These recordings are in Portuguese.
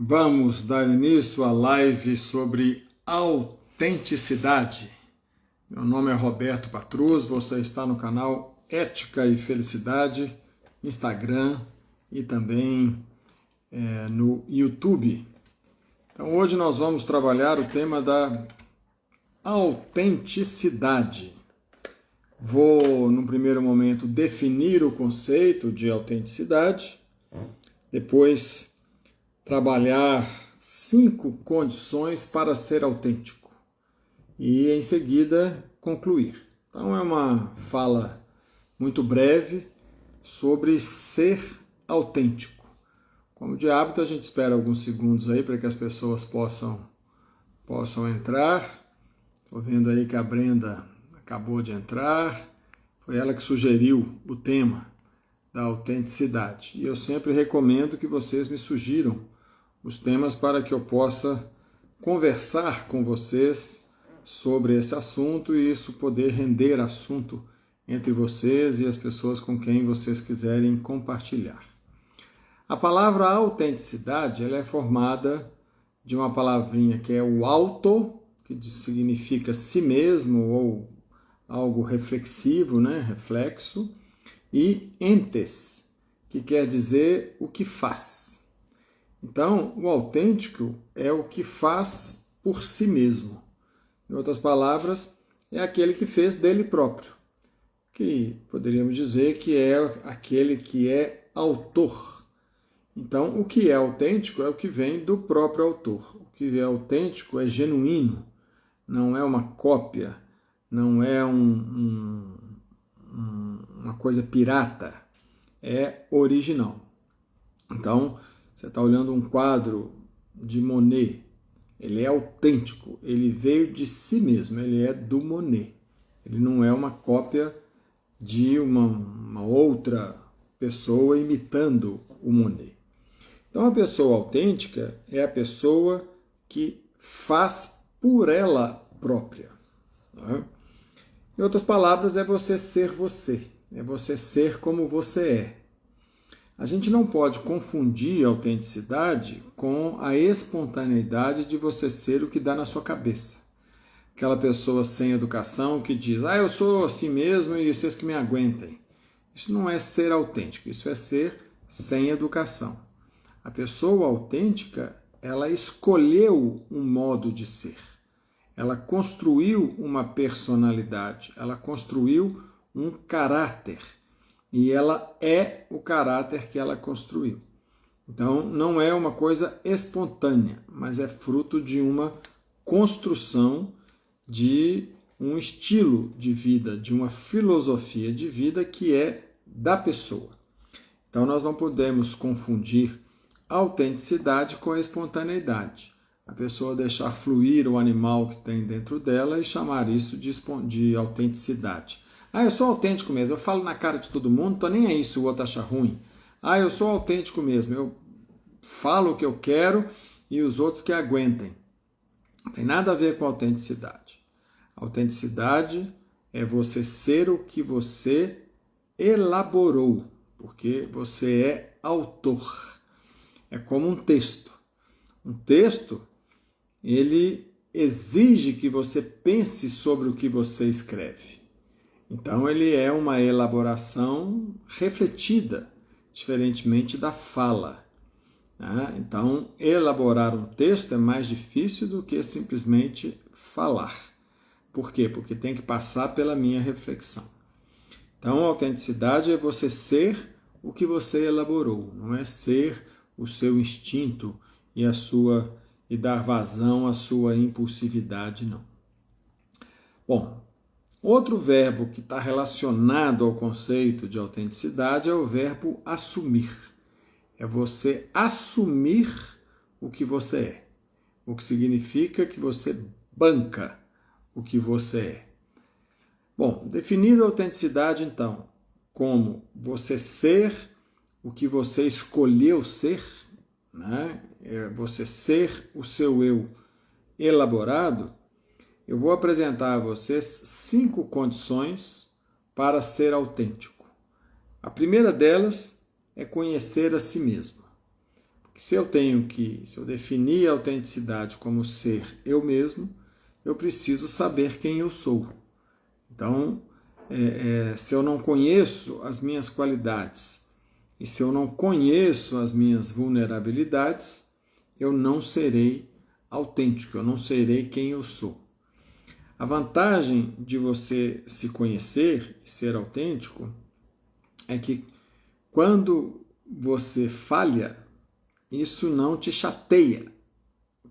Vamos dar início à live sobre autenticidade. Meu nome é Roberto Patrus, você está no canal Ética e Felicidade, Instagram e também no YouTube. Então hoje nós vamos trabalhar o tema da autenticidade. Vou, num primeiro momento, definir o conceito de autenticidade, depois trabalhar 5 condições para ser autêntico e, em seguida, concluir. Então, é uma fala muito breve sobre ser autêntico. Como de hábito, a gente espera alguns segundos aí para que as pessoas possam entrar. Estou vendo aí que a Brenda acabou de entrar. Foi ela que sugeriu o tema da autenticidade. E eu sempre recomendo que vocês me sugiram os temas para que eu possa conversar com vocês sobre esse assunto e isso poder render assunto entre vocês e as pessoas com quem vocês quiserem compartilhar. A palavra autenticidade ela é formada de uma palavrinha que é o auto, que significa si mesmo ou algo reflexivo, né? Reflexo, e entes, que quer dizer o que faz. Então, o autêntico é o que faz por si mesmo. Em outras palavras, é aquele que fez dele próprio, que poderíamos dizer que é aquele que é autor. Então, o que é autêntico é o que vem do próprio autor. O que é autêntico é genuíno, não é uma cópia, não é uma coisa pirata, é original. Então, você está olhando um quadro de Monet, ele é autêntico, ele veio de si mesmo, ele é do Monet. Ele não é uma cópia de uma outra pessoa imitando o Monet. Então, a pessoa autêntica é a pessoa que faz por ela própria. Tá? Em outras palavras, é você ser como você é. A gente não pode confundir a autenticidade com a espontaneidade de você ser o que dá na sua cabeça. Aquela pessoa sem educação que diz, eu sou assim mesmo e vocês que me aguentem. Isso não é ser autêntico, isso é ser sem educação. A pessoa autêntica, ela escolheu um modo de ser. Ela construiu uma personalidade, ela construiu um caráter. E ela é o caráter que ela construiu. Então, não é uma coisa espontânea, mas é fruto de uma construção de um estilo de vida, de uma filosofia de vida que é da pessoa. Então, nós não podemos confundir a autenticidade com a espontaneidade. A pessoa deixar fluir o animal que tem dentro dela e chamar isso de autenticidade. Eu sou autêntico mesmo, eu falo na cara de todo mundo, tô nem aí se o outro acha ruim. Eu sou autêntico mesmo, eu falo o que eu quero e os outros que aguentem. Não tem nada a ver com autenticidade. Autenticidade é você ser o que você elaborou, porque você é autor. É como um texto. Um texto, ele exige que você pense sobre o que você escreve. Então, ele é uma elaboração refletida, diferentemente da fala. Né? Então, elaborar um texto é mais difícil do que simplesmente falar. Por quê? Porque tem que passar pela minha reflexão. Então, a autenticidade é você ser o que você elaborou, não é ser o seu instinto e dar vazão à sua impulsividade, não. Bom, outro verbo que está relacionado ao conceito de autenticidade é o verbo assumir. É você assumir o que você é. O que significa que você banca o que você é. Bom, definida a autenticidade, então, como você ser o que você escolheu ser, né? Você ser o seu eu elaborado, eu vou apresentar a vocês 5 condições para ser autêntico. A primeira delas é conhecer a si mesmo. Porque se eu definir a autenticidade como ser eu mesmo, eu preciso saber quem eu sou. Então, se eu não conheço as minhas qualidades e se eu não conheço as minhas vulnerabilidades, eu não serei autêntico, eu não serei quem eu sou. A vantagem de você se conhecer e ser autêntico é que quando você falha, isso não te chateia,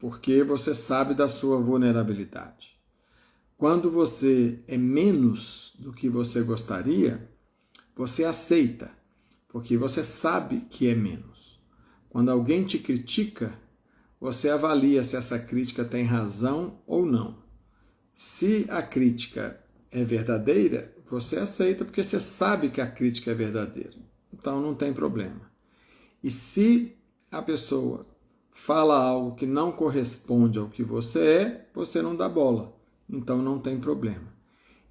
porque você sabe da sua vulnerabilidade. Quando você é menos do que você gostaria, você aceita, porque você sabe que é menos. Quando alguém te critica, você avalia se essa crítica tem razão ou não. Se a crítica é verdadeira, você aceita porque você sabe que a crítica é verdadeira. Então não tem problema. E se a pessoa fala algo que não corresponde ao que você não dá bola. Então não tem problema.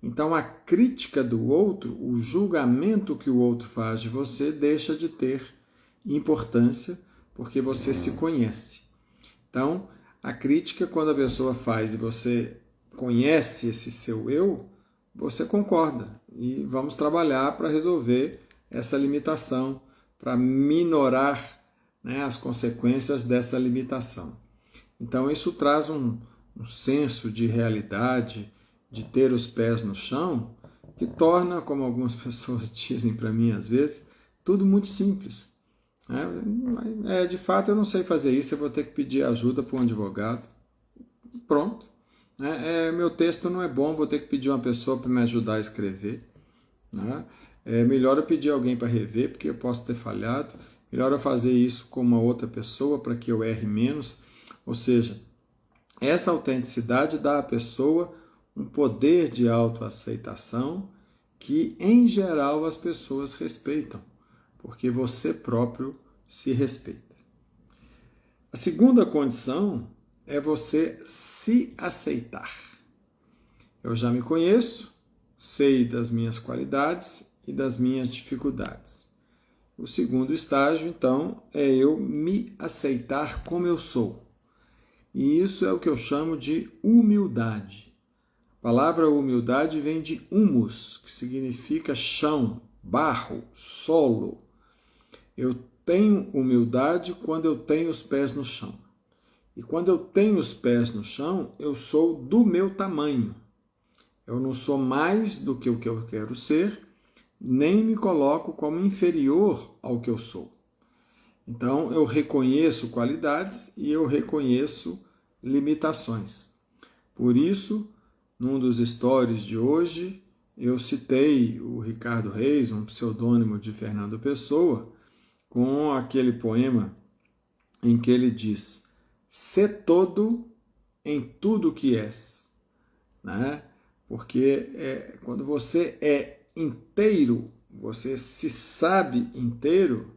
Então a crítica do outro, o julgamento que o outro faz de você, deixa de ter importância porque você se conhece. Então, a crítica, quando a pessoa faz e você conhece esse seu eu, você concorda. E vamos trabalhar para resolver essa limitação, para minorar, né, as consequências dessa limitação. Então, isso traz um senso de realidade, de ter os pés no chão, que torna, como algumas pessoas dizem para mim às vezes, tudo muito simples. De fato, eu não sei fazer isso, eu vou ter que pedir ajuda para um advogado. Pronto. Meu texto não é bom, vou ter que pedir uma pessoa para me ajudar a escrever. É melhor eu pedir alguém para rever, porque eu posso ter falhado. Melhor eu fazer isso com uma outra pessoa para que eu erre menos. Ou seja, essa autenticidade dá à pessoa um poder de autoaceitação que, em geral, as pessoas respeitam, porque você próprio se respeita. A segunda condição é você se aceitar. Eu já me conheço, sei das minhas qualidades e das minhas dificuldades. O segundo estágio, então, é eu me aceitar como eu sou. E isso é o que eu chamo de humildade. A palavra humildade vem de humus, que significa chão, barro, solo. Eu tenho humildade quando eu tenho os pés no chão. E quando eu tenho os pés no chão, eu sou do meu tamanho. Eu não sou mais do que o que eu quero ser, nem me coloco como inferior ao que eu sou. Então, eu reconheço qualidades e eu reconheço limitações. Por isso, num dos stories de hoje, eu citei o Ricardo Reis, um pseudônimo de Fernando Pessoa, com aquele poema em que ele diz: "Sê todo em tudo que és", né? Porque quando você é inteiro, você se sabe inteiro,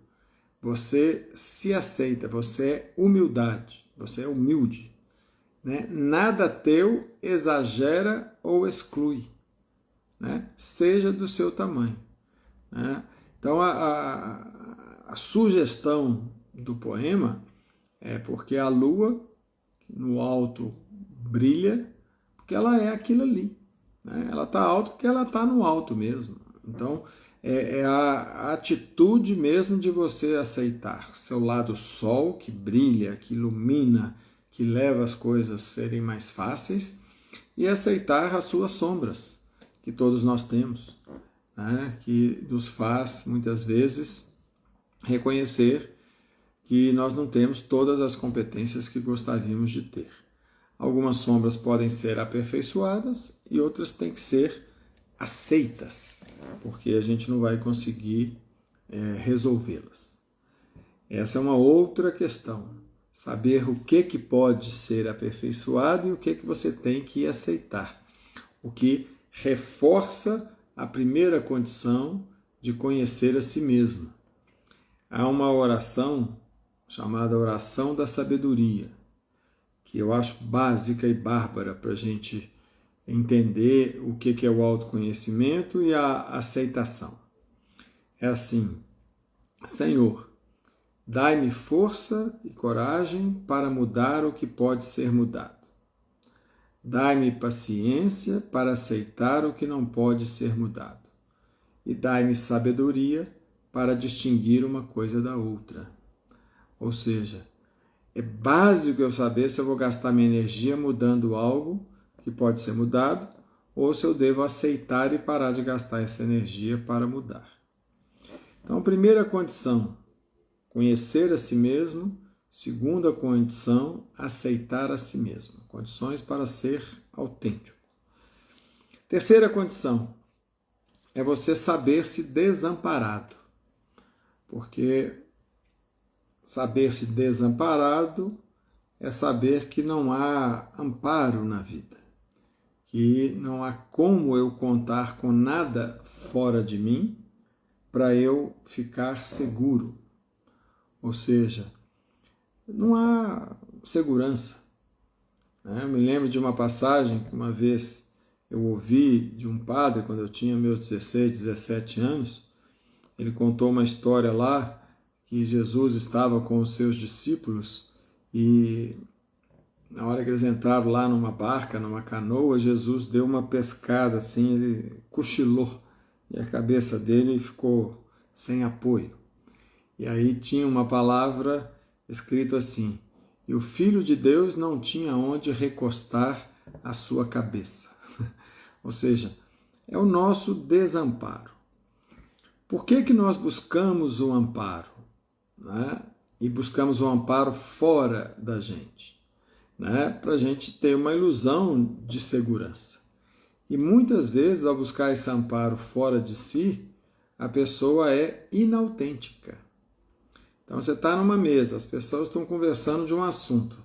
você se aceita, você é humildade, você é humilde. Né? Nada teu exagera ou exclui, né? Seja do seu tamanho. Né? Então a sugestão do poema é porque a lua no alto brilha porque ela é aquilo ali. Né? Ela está alto porque ela está no alto mesmo. Então, é a atitude mesmo de você aceitar seu lado sol, que brilha, que ilumina, que leva as coisas a serem mais fáceis, e aceitar as suas sombras, que todos nós temos, né? Que nos faz, muitas vezes, reconhecer que nós não temos todas as competências que gostaríamos de ter. Algumas sombras podem ser aperfeiçoadas e outras têm que ser aceitas, porque a gente não vai conseguir resolvê-las. Essa é uma outra questão. Saber o que pode ser aperfeiçoado e o que você tem que aceitar. O que reforça a primeira condição de conhecer a si mesmo. Há uma oração chamada oração da sabedoria, que eu acho básica e bárbara para a gente entender o que é o autoconhecimento e a aceitação. É assim: Senhor, Dai-me força e coragem para mudar o que pode ser mudado. Dai-me paciência para aceitar o que não pode ser mudado. E dai-me sabedoria para distinguir uma coisa da outra. Ou seja, é básico eu saber se eu vou gastar minha energia mudando algo que pode ser mudado ou se eu devo aceitar e parar de gastar essa energia para mudar. Então, primeira condição, conhecer a si mesmo. Segunda condição, aceitar a si mesmo. Condições para ser autêntico. Terceira condição é você saber-se desamparado. Porque saber-se desamparado é saber que não há amparo na vida, que não há como eu contar com nada fora de mim para eu ficar seguro. Ou seja, não há segurança. Eu me lembro de uma passagem que uma vez eu ouvi de um padre, quando eu tinha meus 16, 17 anos. Ele contou uma história lá que Jesus estava com os seus discípulos e na hora que eles entraram lá numa barca, numa canoa, Jesus deu uma pescada assim, ele cochilou e a cabeça dele ficou sem apoio. E aí tinha uma palavra escrito assim: e o Filho de Deus não tinha onde recostar a sua cabeça. Ou seja, é o nosso desamparo. Por que nós buscamos o amparo? E buscamos o amparo fora da gente? Para a gente ter uma ilusão de segurança. E muitas vezes, ao buscar esse amparo fora de si, a pessoa é inautêntica. Então você está numa mesa, as pessoas estão conversando de um assunto.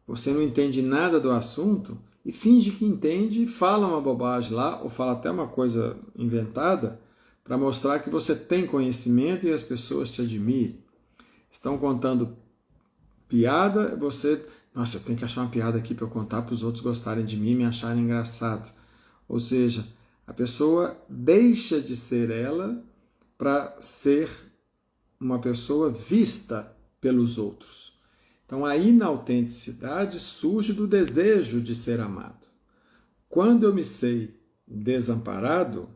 Você não entende nada do assunto e finge que entende e fala uma bobagem lá, ou fala até uma coisa inventada, para mostrar que você tem conhecimento e as pessoas te admirem. Estão contando piada, você... Nossa, eu tenho que achar uma piada aqui para eu contar para os outros gostarem de mim e me acharem engraçado. Ou seja, a pessoa deixa de ser ela para ser uma pessoa vista pelos outros. Então a inautenticidade surge do desejo de ser amado. Quando eu me sei desamparado,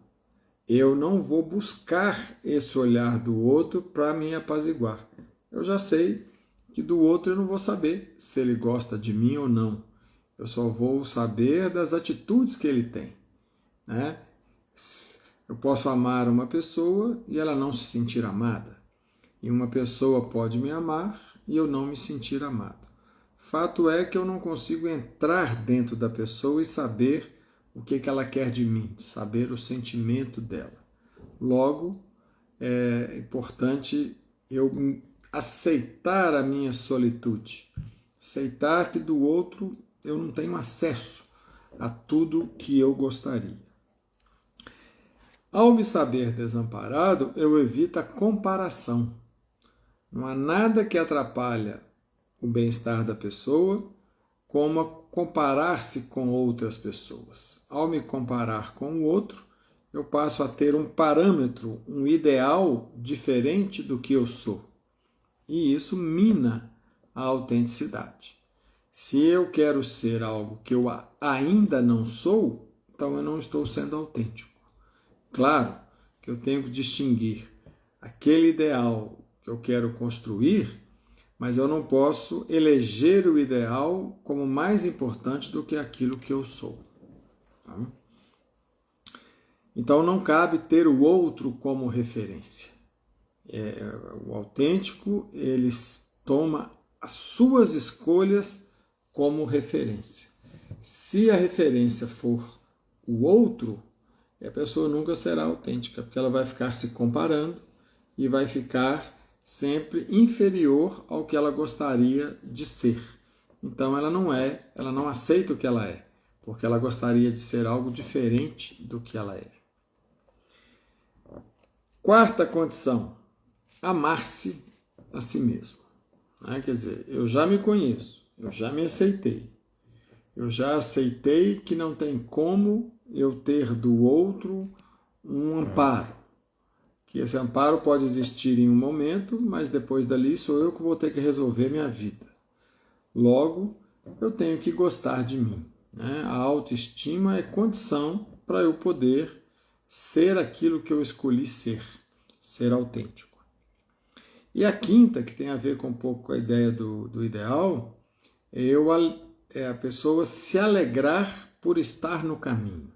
eu não vou buscar esse olhar do outro para me apaziguar. Eu já sei que do outro eu não vou saber se ele gosta de mim ou não. Eu só vou saber das atitudes que ele tem. Eu posso amar uma pessoa e ela não se sentir amada. E uma pessoa pode me amar e eu não me sentir amado. Fato é que eu não consigo entrar dentro da pessoa e saber o que ela quer de mim, saber o sentimento dela. Logo, é importante eu aceitar a minha solitude, aceitar que do outro eu não tenho acesso a tudo que eu gostaria. Ao me saber desamparado, eu evito a comparação. Não há nada que atrapalha o bem-estar da pessoa como comparar-se com outras pessoas. Ao me comparar com o outro, eu passo a ter um parâmetro, um ideal diferente do que eu sou. E isso mina a autenticidade. Se eu quero ser algo que eu ainda não sou, então eu não estou sendo autêntico. Claro que eu tenho que distinguir aquele ideal que eu quero construir, mas eu não posso eleger o ideal como mais importante do que aquilo que eu sou. Tá? Então não cabe ter o outro como referência. O autêntico, ele toma as suas escolhas como referência. Se a referência for o outro, a pessoa nunca será autêntica, porque ela vai ficar se comparando e vai ficar sempre inferior ao que ela gostaria de ser. Então ela não aceita o que ela é, porque ela gostaria de ser algo diferente do que ela é. Quarta condição, amar-se a si mesmo. Quer dizer, eu já me conheço, eu já me aceitei. Eu já aceitei que não tem como eu ter do outro um amparo. que esse amparo pode existir em um momento, mas depois dali sou eu que vou ter que resolver minha vida. Logo, eu tenho que gostar de mim, né? A autoestima é condição para eu poder ser aquilo que eu escolhi ser autêntico. E a quinta, que tem a ver com um pouco com a ideia do ideal, é a pessoa se alegrar por estar no caminho.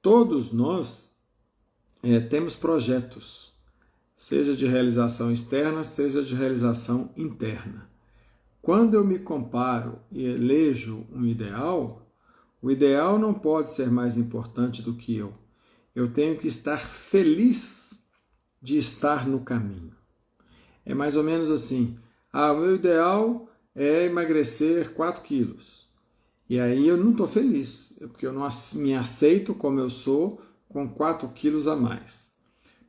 Todos nós temos projetos, seja de realização externa, seja de realização interna. Quando eu me comparo e elejo um ideal, o ideal não pode ser mais importante do que eu. Eu tenho que estar feliz de estar no caminho. É mais ou menos assim, o meu ideal é emagrecer 4 quilos. E aí eu não estou feliz, porque eu não me aceito como eu sou com 4 quilos a mais.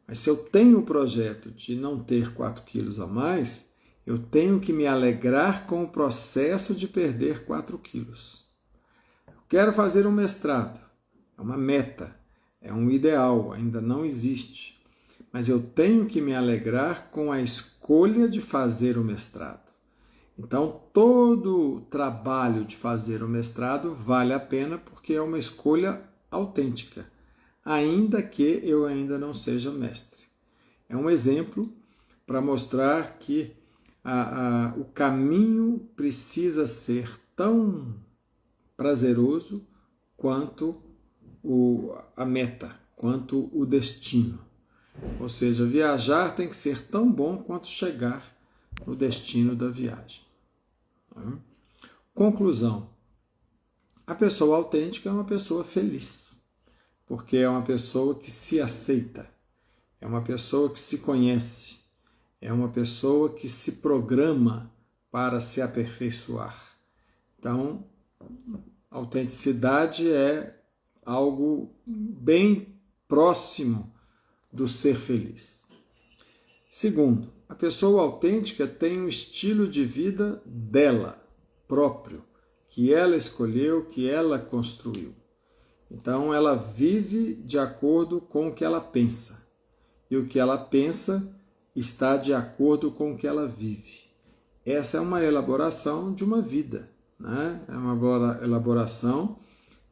Mas se eu tenho o projeto de não ter 4 quilos a mais, eu tenho que me alegrar com o processo de perder 4 quilos. Eu quero fazer um mestrado, é uma meta, é um ideal, ainda não existe. Mas eu tenho que me alegrar com a escolha de fazer o mestrado. Então, todo o trabalho de fazer o mestrado vale a pena porque é uma escolha autêntica, ainda que eu ainda não seja mestre. É um exemplo para mostrar que o caminho precisa ser tão prazeroso quanto a meta, quanto o destino. Ou seja, viajar tem que ser tão bom quanto chegar no destino da viagem. Conclusão. A pessoa autêntica é uma pessoa feliz, porque é uma pessoa que se aceita, é uma pessoa que se conhece, é uma pessoa que se programa para se aperfeiçoar. Então, autenticidade é algo bem próximo do ser feliz. Segundo, a pessoa autêntica tem um estilo de vida dela, próprio, que ela escolheu, que ela construiu. Então, ela vive de acordo com o que ela pensa. E o que ela pensa está de acordo com o que ela vive. Essa é uma elaboração de uma vida, né? É uma elaboração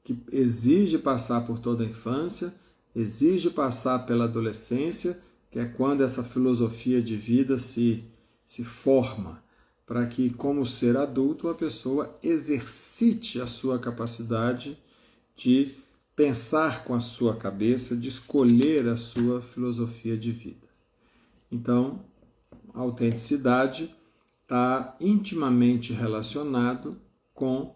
que exige passar por toda a infância, exige passar pela adolescência, que é quando essa filosofia de vida se forma, para que, como ser adulto, a pessoa exercite a sua capacidade de pensar com a sua cabeça, de escolher a sua filosofia de vida. Então, a autenticidade está intimamente relacionado com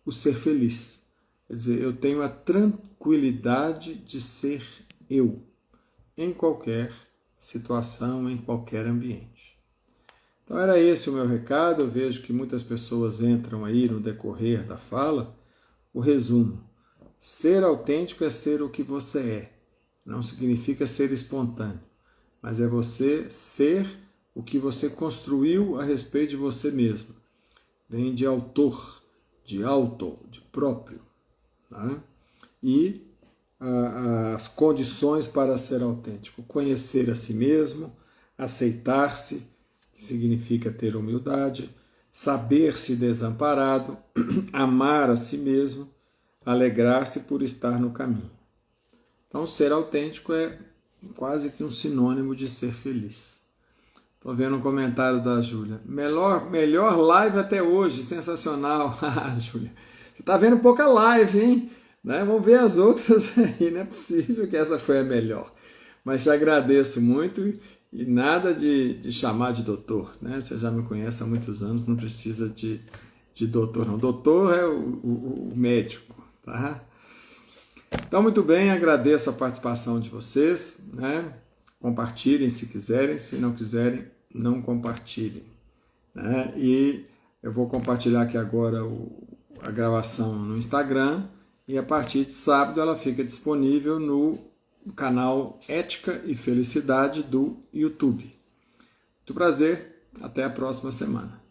o ser feliz. Quer dizer, eu tenho a tranquilidade de ser eu, em qualquer situação, em qualquer ambiente. Então era esse o meu recado. Eu vejo que muitas pessoas entram aí no decorrer da fala. O resumo: ser autêntico é ser o que você é. Não significa ser espontâneo, mas é você ser o que você construiu a respeito de você mesmo. Vem de autor, de auto, de próprio. Tá? E as condições para ser autêntico: conhecer a si mesmo, aceitar-se, que significa ter humildade, saber-se desamparado, amar a si mesmo, alegrar-se por estar no caminho. Então, ser autêntico é quase que um sinônimo de ser feliz. Estou vendo um comentário da Júlia. Melhor live até hoje, sensacional. Júlia, você está vendo pouca live, hein? Né? Vamos ver as outras aí, não é possível que essa foi a melhor. Mas te agradeço muito e nada de chamar de doutor, né? Você já me conhece há muitos anos, não precisa de doutor, não. Doutor é o médico, tá? Então, muito bem, agradeço a participação de vocês, né? Compartilhem se quiserem, se não quiserem, não compartilhem, né? E eu vou compartilhar aqui agora a gravação no Instagram. E a partir de sábado ela fica disponível no canal Ética e Felicidade do YouTube. Muito prazer, até a próxima semana.